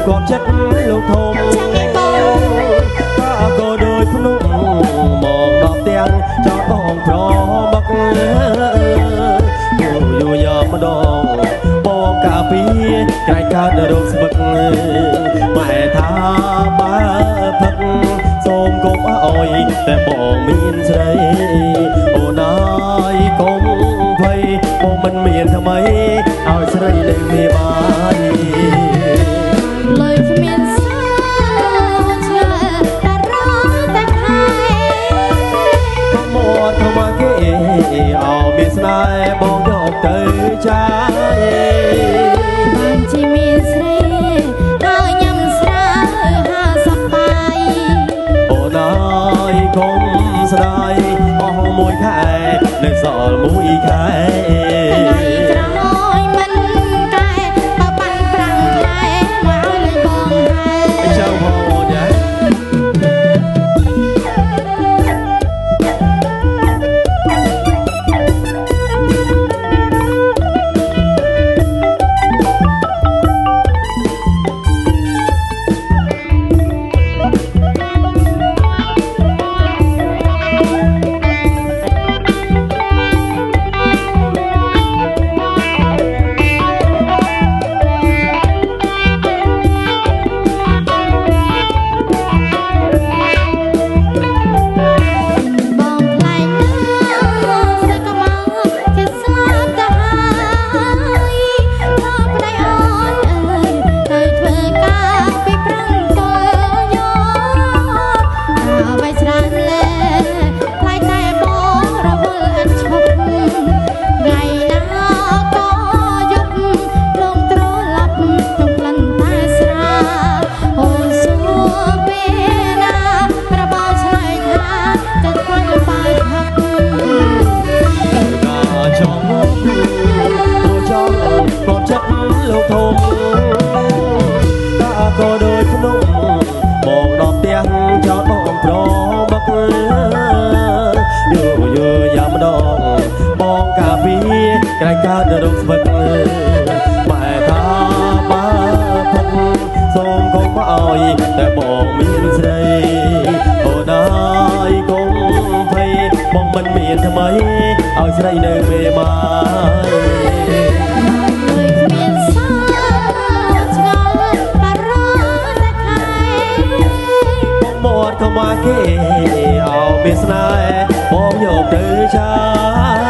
กอบចិត្តលោកធំតាក៏ដូចភ្នំមកដល់ទាំងចោលបងប្រមកយូរយ៉ាម្ដងបងកាពីក្រែងកើតរោគស្វឹកម៉ែថាបើផឹកសូមកុំអោយតែបងមានស្រីអូនអើយកុំភ័យបងមិនមានថ្មីឲ្យស្រីនៅមានបាយអោមានស្នេហ៍បងយកទៅចាយបានជាមានស្រីហើយញ៉ាំស្រាហាសប្បាយអូនអើយកុំស្ដាយអស់មួយខែនៅសល់មួយខែថ្ងៃក្រោយមិនកែបើបាន5ខែមកឲ្យលេងបងហើយចៅបងអូនយ៉ាលោកធំតាក៏ដូចភ្នំមកដល់ផ្ទះចោលបងប្រមកយូរយ៉ាម្ដងបងកាពីក្រែងកើតរោគស្វឹកម៉ែថាបើផឹកសូមកុំអោយតែបងមានស្រីអូនអើយកុំភ័យបងមិនមានថ្មីឲ្យស្រីនៅមេបាយមកគេអោមានស្នេហ៍បងយកទៅចា